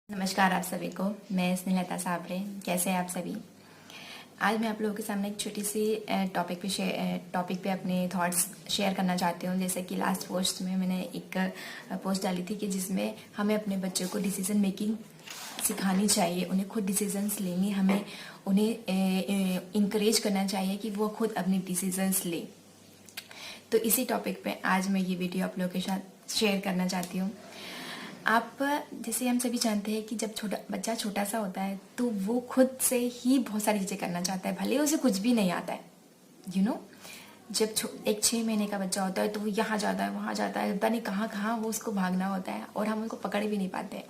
नमस्कार आप सभी को। मैं स्नेहलता साबरे। कैसे हैं आप सभी? आज मैं आप लोगों के सामने एक छोटी सी टॉपिक पे अपने थॉट्स शेयर करना चाहती हूँ। जैसे कि लास्ट पोस्ट में मैंने एक पोस्ट डाली थी कि जिसमें हमें अपने बच्चों को डिसीजन मेकिंग सिखानी चाहिए, उन्हें खुद डिसीजंस लेंगे, हमें उन्हें इंकरेज करना चाहिए कि वो खुद अपनी डिसीजंस ले। तो इसी टॉपिक पे आज मैं ये वीडियो आप लोगों के साथ शेयर करना चाहती हूँ। आप जैसे हम सभी जानते हैं कि जब बच्चा छोटा सा होता है तो वो खुद से ही बहुत सारी चीज़ें करना चाहता है, भले उसे कुछ भी नहीं आता है। जब एक 6 महीने का बच्चा होता है तो वो यहाँ जाता है, वहाँ जाता है, पता नहीं कहाँ कहाँ वो उसको भागना होता है और हम उनको पकड़ भी नहीं पाते हैं।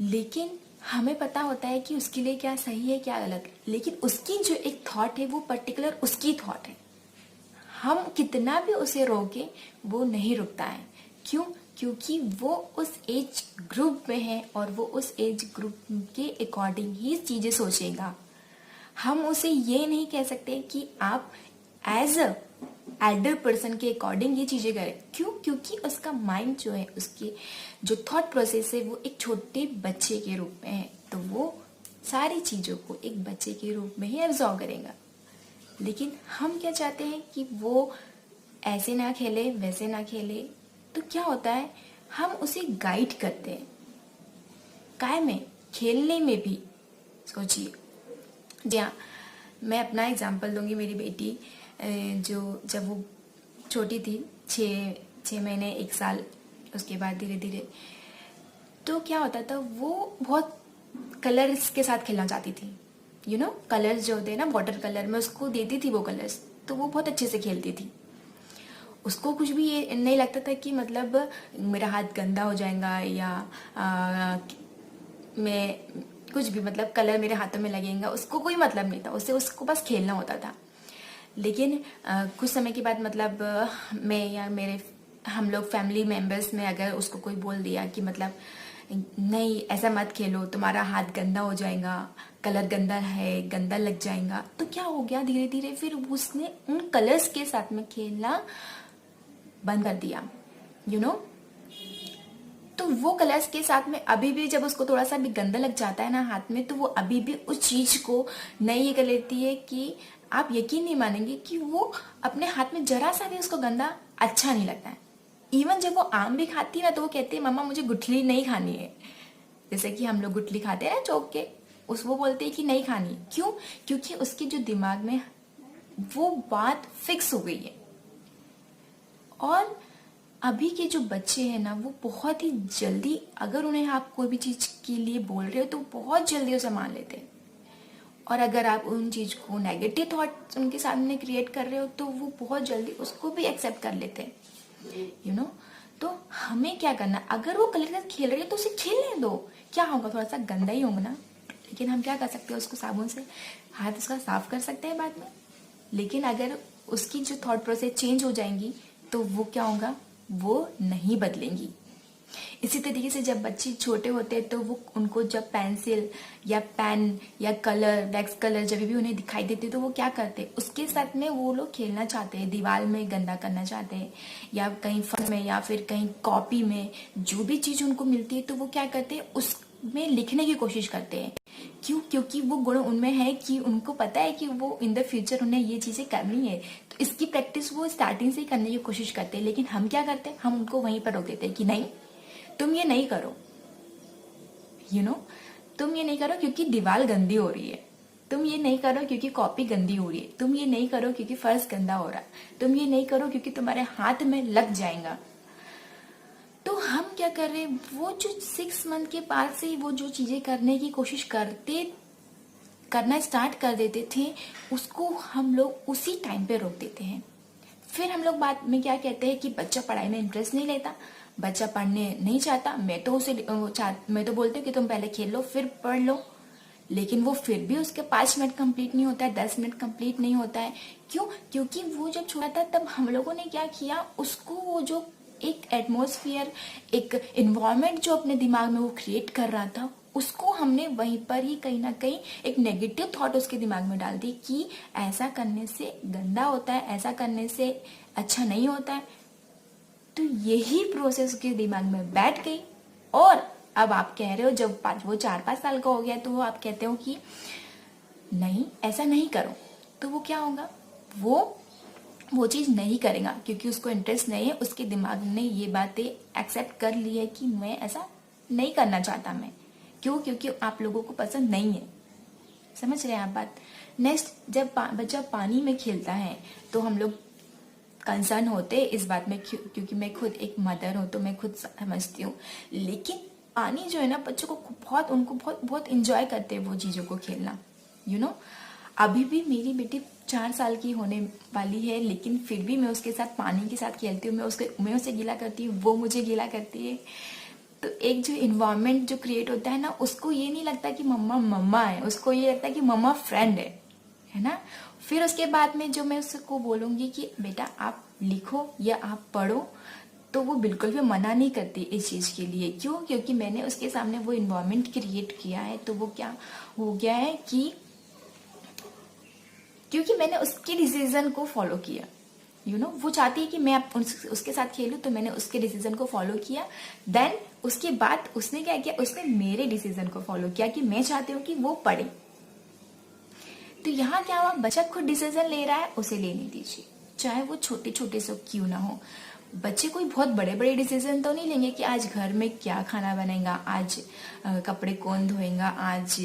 लेकिन हमें पता होता है कि उसके लिए क्या सही है क्या गलत, लेकिन उसकी जो एक थॉट है वो पर्टिकुलर उसकी थॉट है। हम कितना भी उसे रोके वो नहीं रुकता है। क्यों? क्योंकि वो उस एज ग्रुप में है और वो उस एज ग्रुप के अकॉर्डिंग ही चीजें सोचेगा। हम उसे ये नहीं कह सकते कि आप एज अ एल्डर पर्सन के अकॉर्डिंग ये चीजें करें। क्यों? क्योंकि उसका माइंड जो है, उसकी जो थॉट प्रोसेस है वो एक छोटे बच्चे के रूप में है, तो वो सारी चीजों को एक बच्चे के रूप में ही एब्जॉर्व करेगा। लेकिन हम क्या चाहते हैं कि वो ऐसे ना खेले, वैसे ना खेले। तो क्या होता है, हम उसे गाइड करते हैं काय में, खेलने में भी। सोचिए, जी हाँ, मैं अपना एग्जांपल दूंगी। मेरी बेटी जो जब वो छोटी थी, 6 महीने 1 साल, उसके बाद धीरे धीरे तो क्या होता था, वो बहुत कलर्स के साथ खेलना चाहती थी। कलर्स जो होते हैं ना, वाटर कलर, में उसको देती थी वो कलर्स, तो वो बहुत अच्छे से खेलती थी। उसको कुछ भी ये नहीं लगता था कि मतलब मेरा हाथ गंदा हो जाएगा या मैं कुछ भी, मतलब कलर मेरे हाथों में लगेगा, उसको कोई मतलब नहीं था। उसको बस खेलना होता था। लेकिन कुछ समय के बाद मतलब मैं या हम लोग फैमिली मेंबर्स में अगर उसको कोई बोल दिया कि मतलब नहीं ऐसा मत खेलो, तुम्हारा हाथ गंदा हो जाएगा, कलर गंदा है, गंदा लग जाएगा, तो क्या हो गया, धीरे धीरे फिर उसने उन कलर्स के साथ में खेलना बंद कर दिया। तो वो कलर्स के साथ में अभी भी जब उसको थोड़ा सा भी गंदा लग जाता है ना हाथ में, तो वो अभी भी उस चीज को नहीं ये कर लेती है कि आप यकीन नहीं मानेंगे कि वो अपने हाथ में जरा सा भी उसको गंदा अच्छा नहीं लगता है। इवन जब वो आम भी खाती है ना, तो वो कहती है मम्मा मुझे गुठली नहीं खानी है। जैसे कि हम लोग गुठली खाते हैं ना चौक के, वो बोलते हैं कि नहीं खानी। क्यों? क्योंकि उसके जो दिमाग में वो बात फिक्स हो गई है। और अभी के जो बच्चे हैं ना, वो बहुत ही जल्दी, अगर उन्हें आप कोई भी चीज के लिए बोल रहे हो तो बहुत जल्दी उसे मान लेते हैं। और अगर आप उन चीज को नेगेटिव थॉट उनके सामने क्रिएट कर रहे हो तो वो बहुत जल्दी उसको भी एक्सेप्ट कर लेते हैं। तो हमें क्या करना, अगर वो कलर के साथ खेल रही है तो उसे खेलने दो। क्या होगा, थोड़ा सा गंदा ही होगा ना, लेकिन हम क्या कर सकते हैं, उसको साबुन से हाथ उसका साफ कर सकते हैं बाद में। लेकिन अगर उसकी जो थॉट प्रोसेस चेंज हो जाएंगी तो वो क्या होगा, वो नहीं बदलेंगी। इसी तरीके से जब बच्चे छोटे होते हैं तो वो उनको जब पेंसिल या पेन या कलर, वैक्स कलर जब भी उन्हें दिखाई देते तो वो क्या करते हैं, उसके साथ में वो लोग खेलना चाहते हैं, दीवार में गंदा करना चाहते हैं, या कहीं फन में या फिर कहीं कॉपी में जो भी चीज उनको मिलती है तो वो क्या करते हैं, उसमें लिखने की कोशिश करते हैं। क्यों? क्योंकि वो गुण उनमें है कि उनको पता है कि वो इन द फ्यूचर उन्हें ये चीजें करनी है, तो इसकी प्रैक्टिस वो स्टार्टिंग से ही करने की कोशिश करते हैं। लेकिन हम क्या करते हैं, हम उनको वहीं पर रोक देते हैं कि नहीं तुम ये नहीं करो, तुम ये नहीं करो क्योंकि दीवार गंदी हो रही है, तुम ये नहीं करो क्योंकि कॉपी गंदी हो रही है, तुम ये नहीं करो क्योंकि फर्श गंदा हो रहा है, तुम ये नहीं करो क्योंकि तुम्हारे हाथ में लग जाएगा। तो हम क्या कर रहे हैं, वो जो 6 मंथ के बाद से वो जो चीजें करने की कोशिश करना स्टार्ट कर देते थे, उसको हम लोग उसी टाइम पे रोक देते हैं। फिर हम लोग बाद में क्या कहते हैं कि बच्चा पढ़ाई में इंटरेस्ट नहीं लेता, बच्चा पढ़ने नहीं चाहता, मैं तो बोलती हूँ कि तुम पहले खेल लो फिर पढ़ लो। लेकिन वो फिर भी उसके 5 मिनट कंप्लीट नहीं होता है, 10 मिनट कंप्लीट नहीं होता है। क्यों? क्योंकि वो जब छोटा था तब हम लोगों ने क्या किया, उसको वो जो एक एटमोसफियर, एक इन्वायरमेंट जो अपने दिमाग में वो क्रिएट कर रहा था, उसको हमने वहीं पर ही कहीं ना कहीं एक नेगेटिव थॉट उसके दिमाग में डाल दी कि ऐसा करने से गंदा होता है, ऐसा करने से अच्छा नहीं होता है। तो यही प्रोसेस उसके दिमाग में बैठ गई और अब आप कह रहे हो जब वो 4-5 साल का हो गया तो वो आप कहते हो कि नहीं ऐसा नहीं करो, तो वो क्या होगा, वो चीज नहीं करेगा क्योंकि उसको इंटरेस्ट नहीं है, उसके दिमाग ने ये बातें एक्सेप्ट कर ली है कि मैं ऐसा नहीं करना चाहता। मैं क्यों, क्योंकि आप लोगों को पसंद नहीं है। समझ रहे हैं आप बात। नेक्स्ट, जब बच्चा पानी में खेलता है तो हम लोग कंसर्न होते हैं इस बात में, क्योंकि मैं खुद एक मदर हूँ तो मैं खुद समझती हूँ। लेकिन पानी जो है ना, बच्चों को बहुत, उनको बहुत बहुत इंजॉय करते हैं वो चीजों को खेलना, यू नो। अभी भी मेरी बेटी 4 साल की होने वाली है, लेकिन फिर भी मैं उसके साथ पानी के साथ खेलती हूँ। मैं उसे गीला करती हूँ, वो मुझे गीला करती है। तो एक जो इन्वायरमेंट जो क्रिएट होता है ना, उसको ये नहीं लगता कि मम्मा मम्मा है, उसको ये लगता है कि मम्मा फ्रेंड है ना। फिर उसके बाद में जो मैं उसको बोलूंगी कि बेटा आप लिखो या आप पढ़ो, तो वो बिल्कुल भी मना नहीं करती इस चीज के लिए। क्यों, क्योंकि मैंने उसके सामने वो इन्वायरमेंट क्रिएट किया है। तो वो क्या हो गया है कि क्योंकि मैंने उसके डिसीजन को फॉलो किया, यू नो। वो चाहती है कि मैं उसके साथ खेलूं, तो मैंने उसके डिसीजन को फॉलो किया। देन उसके बाद उसने क्या किया, उसने मेरे डिसीजन को फॉलो किया कि मैं चाहती हूँ कि वो पढ़े। तो यहाँ क्या हुआ, बच्चा खुद डिसीजन ले रहा है, उसे लेने दीजिए, चाहे वो छोटे छोटे से क्यों ना हो। बच्चे कोई बहुत बड़े बड़े डिसीजन तो नहीं लेंगे कि आज घर में क्या खाना बनेगा, आज कपड़े कौन धोएगा, आज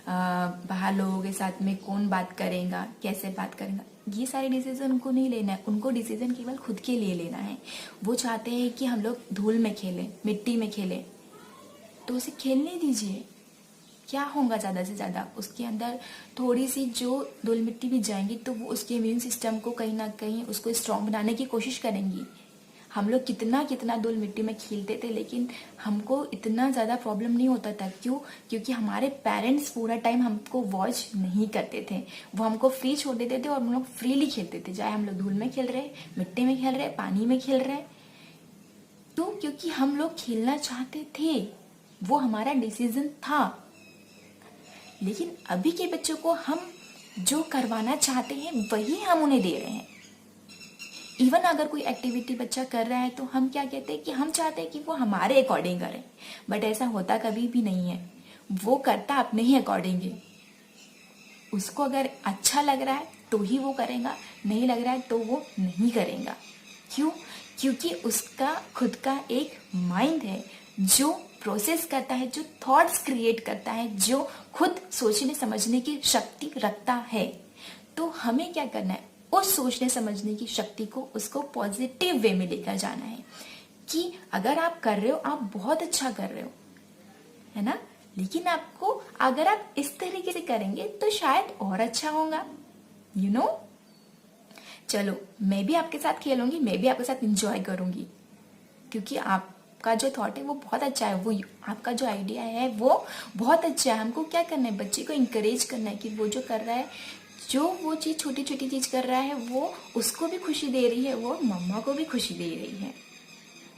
बाहर लोगों के साथ में कौन बात करेगा, कैसे बात करेगा। ये सारे डिसीजन उनको नहीं लेना है, उनको डिसीजन केवल खुद के लिए लेना है। वो चाहते हैं कि हम लोग धूल में खेलें, मिट्टी में खेलें, तो उसे खेलने दीजिए। क्या होगा ज्यादा से ज्यादा, उसके अंदर थोड़ी सी जो धूल मिट्टी भी जाएंगी तो वो उसके इम्यून सिस्टम को कहीं ना कहीं उसको स्ट्रांग बनाने की कोशिश करेंगी। हम लोग कितना कितना धूल मिट्टी में खेलते थे, लेकिन हमको इतना ज्यादा प्रॉब्लम नहीं होता था। क्यों, क्योंकि हमारे पेरेंट्स पूरा टाइम हमको वॉच नहीं करते थे, वो हमको फ्री छोड़ देते थे और हम लोग फ्रीली खेलते थे, चाहे हम लोग धूल में खेल रहे, मिट्टी में खेल रहे, पानी में खेल रहे। तो क्योंकि हम लोग खेलना चाहते थे, वो हमारा डिसीजन था। लेकिन अभी के बच्चों को हम जो करवाना चाहते हैं वही हम उन्हें दे रहे हैं। इवन अगर कोई एक्टिविटी बच्चा कर रहा है तो हम क्या कहते हैं कि हम चाहते हैं कि वो हमारे अकॉर्डिंग करे, बट ऐसा होता कभी भी नहीं है। वो करता अपने ही अकॉर्डिंग है। उसको अगर अच्छा लग रहा है तो ही वो करेगा, नहीं लग रहा है तो वो नहीं करेगा। क्यों, क्योंकि उसका खुद का एक माइंड है जो प्रोसेस करता है, जो थॉट्स क्रिएट करता है, जो खुद सोचने समझने की शक्ति रखता है। तो हमें क्या करना है, उस सोचने समझने की शक्ति को उसको पॉजिटिव वे में लेकर जाना है कि अगर आप कर रहे हो, आप बहुत अच्छा कर रहे हो, है ना। लेकिन आपको अगर आप इस तरीके से करेंगे तो शायद और अच्छा होगा, यू नो। चलो, मैं भी आपके साथ खेलूंगी, मैं भी आपके साथ एंजॉय करूंगी, क्योंकि आपका जो थॉट है वो बहुत अच्छा है, वो आपका जो आइडिया है वो बहुत अच्छा है। हमको क्या करना है, बच्चे को इंकरेज करना है कि वो जो कर रहा है, जो वो चीज छोटी छोटी चीज कर रहा है, वो उसको भी खुशी दे रही है, वो मम्मा को भी खुशी दे रही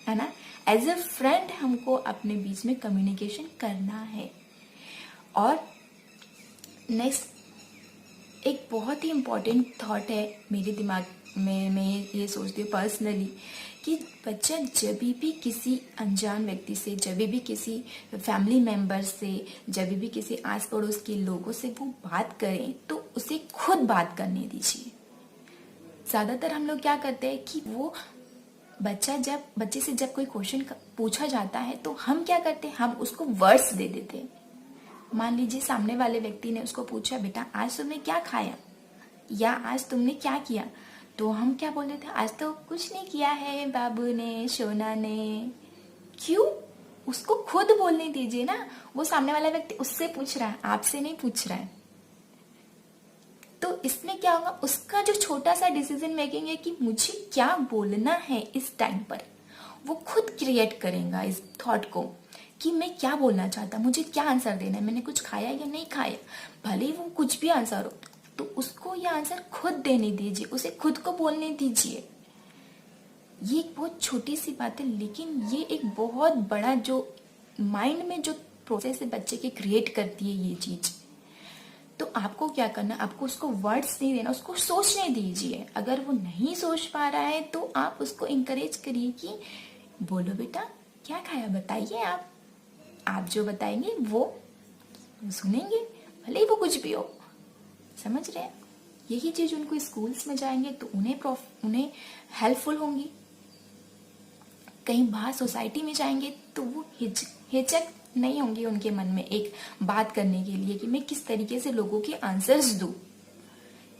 है ना। एज अ फ्रेंड हमको अपने बीच में कम्युनिकेशन करना है। और नेक्स्ट एक बहुत ही इम्पोर्टेंट थॉट है मेरे दिमाग में, मैं ये सोचती हूँ पर्सनली कि बच्चा जब भी किसी अनजान व्यक्ति से, जब भी किसी फैमिली मेंबर से, जब भी किसी आस पड़ोस के लोगों से वो बात करें तो उसे खुद बात करने दीजिए। ज्यादातर हम लोग क्या करते हैं कि वो बच्चे से जब कोई क्वेश्चन पूछा जाता है तो हम क्या करते हैं, हम उसको वर्ड्स दे देते हैं। मान लीजिए सामने वाले व्यक्ति ने उसको पूछा, बेटा आज तुमने क्या खाया, या आज तुमने क्या किया, तो हम क्या बोल रहे थे, आज तो कुछ नहीं किया है बाबू ने, सोना ने। क्यों, उसको खुद बोलने दीजिए ना। वो सामने वाला व्यक्ति उससे पूछ रहा है, आपसे नहीं पूछ रहा है। तो इसमें क्या होगा, उसका जो छोटा सा डिसीजन मेकिंग है कि मुझे क्या बोलना है इस टाइम पर, वो खुद क्रिएट करेगा इस थॉट को कि मैं क्या बोलना चाहता, मुझे क्या आंसर देना है, मैंने कुछ खाया या नहीं खाया, भले ही वो कुछ भी आंसर हो, तो उसको ये आंसर खुद देने दीजिए, उसे खुद को बोलने दीजिए। ये एक बहुत छोटी सी बात है, लेकिन ये एक बहुत बड़ा जो माइंड में जो प्रोसेस है बच्चे के क्रिएट करती है ये चीज। तो आपको क्या करना है, आपको उसको वर्ड्स नहीं देना, उसको सोचने दीजिए। अगर वो नहीं सोच पा रहा है तो आप उसको इंकरेज करिए कि बोलो बेटा क्या खाया, बताइए आप, आप जो बताएंगे वो सुनेंगे, भले ही वो कुछ भी हो। समझ रहे हैं? यही चीज उनको स्कूल्स में जाएंगे तो उन्हें हेल्पफुल होंगी। कहीं बाहर सोसाइटी में जाएंगे तो वो हिचक नहीं होंगी उनके मन में एक बात करने के लिए कि मैं किस तरीके से लोगों के आंसर्स दूं।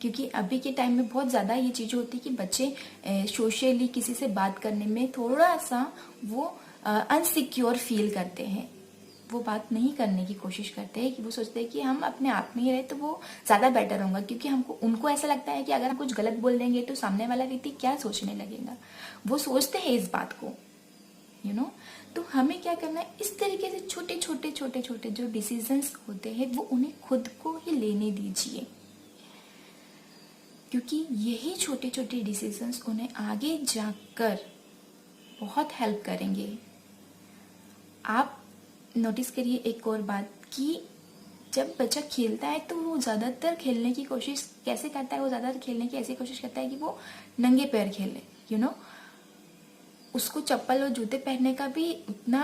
क्योंकि अभी के टाइम में बहुत ज़्यादा ये चीज़ होती है कि बच्चे सोशली किसी से बात करने में थोड़ा सा वो अनसिक्योर फील करते हैं। वो बात नहीं करने की कोशिश करते हैं कि वो सोचते हैं कि हम अपने आप में ही रहे तो वो ज़्यादा बेटर होगा। क्योंकि उनको ऐसा लगता है कि अगर हम कुछ गलत बोल देंगे तो सामने वाला व्यक्ति क्या सोचने लगेगा। वो सोचते हैं इस बात को, तो हमें क्या करना है, इस तरीके से छोटे छोटे जो डिसीजंस होते हैं वो उन्हें खुद को ही लेने दीजिए। क्योंकि यही छोटे छोटे डिसीजंस उन्हें आगे जाकर बहुत हेल्प करेंगे। आप नोटिस करिए एक और बात कि जब बच्चा खेलता है तो वो ज़्यादातर खेलने की कोशिश कैसे करता है, वो ज़्यादातर खेलने की ऐसी कोशिश करता है कि वो नंगे पैर खेले। उसको चप्पल और जूते पहनने का भी उतना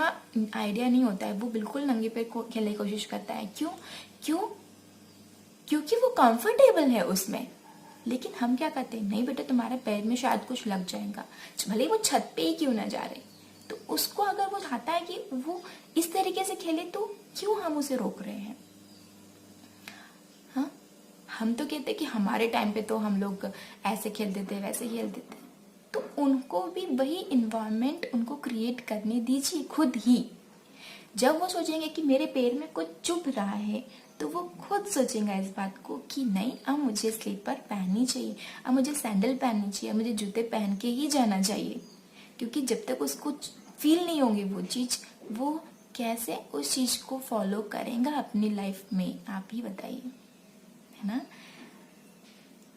आइडिया नहीं होता है, वो बिल्कुल नंगे पैर खेलने की कोशिश करता है। क्यों? क्योंकि वो कंफर्टेबल है उसमें। लेकिन हम क्या करते हैं, नहीं बेटा तुम्हारे पैर में शायद कुछ लग जाएगा, भले वो छत पे ही क्यों ना जा रहे। तो उसको अगर वो चाहता है कि वो इस तरीके से खेले तो क्यों हम उसे रोक रहे हैं? हाँ, हम तो कहते हैं कि हमारे टाइम पे तो हम लोग ऐसे खेलते थे वैसे खेलते थे। तो उनको भी वही इन्वायरमेंट उनको क्रिएट करने दीजिए खुद ही। जब वो सोचेंगे कि मेरे पैर में कुछ चुभ रहा है तो वो खुद सोचेंगे इस बात को कि नहीं, अब मुझे स्लीपर पहननी चाहिए, अब मुझे सैंडल पहननी चाहिए, मुझे जूते पहन के ही जाना चाहिए। क्योंकि जब तक उसको फील नहीं होंगी वो चीज़, वो कैसे उस चीज़ को फॉलो करेगा अपनी लाइफ में, आप ही बताइए, है ना।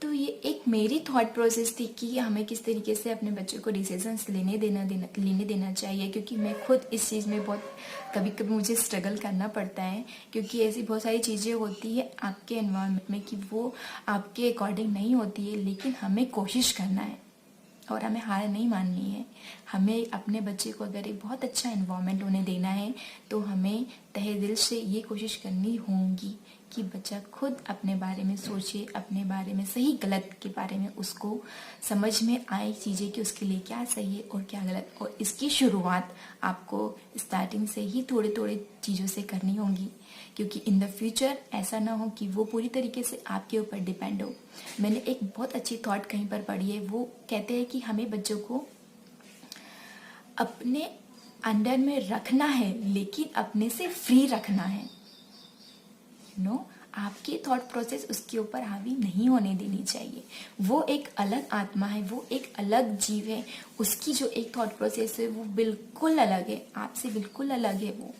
तो ये एक मेरी थॉट प्रोसेस थी कि हमें किस तरीके से अपने बच्चों को डिसीजंस लेने देना चाहिए। क्योंकि मैं खुद इस चीज़ में बहुत कभी कभी मुझे स्ट्रगल करना पड़ता है। क्योंकि ऐसी बहुत सारी चीज़ें होती है आपके एनवायरनमेंट में कि वो आपके अकॉर्डिंग नहीं होती है, लेकिन हमें कोशिश करना है और हमें हार नहीं माननी है। हमें अपने बच्चे को अगर एक बहुत अच्छा एनवायरनमेंट उन्हें देना है तो हमें तहे दिल से ये कोशिश करनी होगी कि बच्चा खुद अपने बारे में सोचे, अपने बारे में सही गलत के बारे में उसको समझ में आए चीज़ें कि उसके लिए क्या सही है और क्या गलत। और इसकी शुरुआत आपको स्टार्टिंग से ही थोड़े थोड़े चीज़ों से करनी होगी। क्योंकि इन द फ्यूचर ऐसा ना हो कि वो पूरी तरीके से आपके ऊपर डिपेंड हो। मैंने एक बहुत अच्छी थॉट कहीं पर पढ़ी है, वो कहते हैं कि हमें बच्चों को अपने अंडर में रखना है लेकिन अपने से फ्री रखना है। आपकी थॉट प्रोसेस उसके ऊपर हावी नहीं होने देनी चाहिए। वो एक अलग आत्मा है, वो एक अलग जीव है, उसकी जो एक थॉट प्रोसेस है वो बिल्कुल अलग है, आपसे बिल्कुल अलग है। वो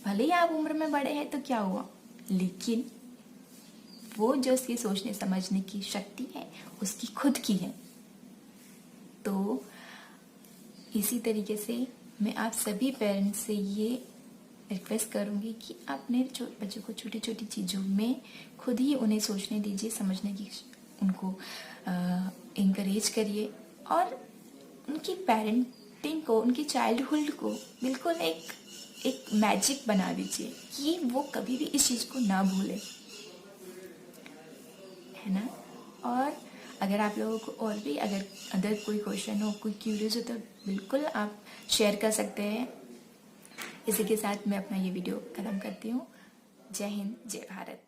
भले ही आप उम्र में बड़े हैं तो क्या हुआ, लेकिन वो जो उसकी सोचने समझने की शक्ति है उसकी खुद की है। तो इसी तरीके से मैं आप सभी पेरेंट्स से ये रिक्वेस्ट करूंगी कि अपने बच्चों को छोटी छोटी चीज़ों में खुद ही उन्हें सोचने दीजिए, समझने की उनको इंकरेज करिए और उनकी पेरेंटिंग को, उनकी चाइल्डहुड को बिल्कुल एक मैजिक बना दीजिए कि वो कभी भी इस चीज़ को ना भूले, है ना। और अगर आप लोगों को और भी अगर कोई क्वेश्चन हो, कोई क्यूरियस हो तो बिल्कुल आप शेयर कर सकते हैं। इसी के साथ मैं अपना ये वीडियो खत्म करती हूँ। जय हिंद, जय भारत।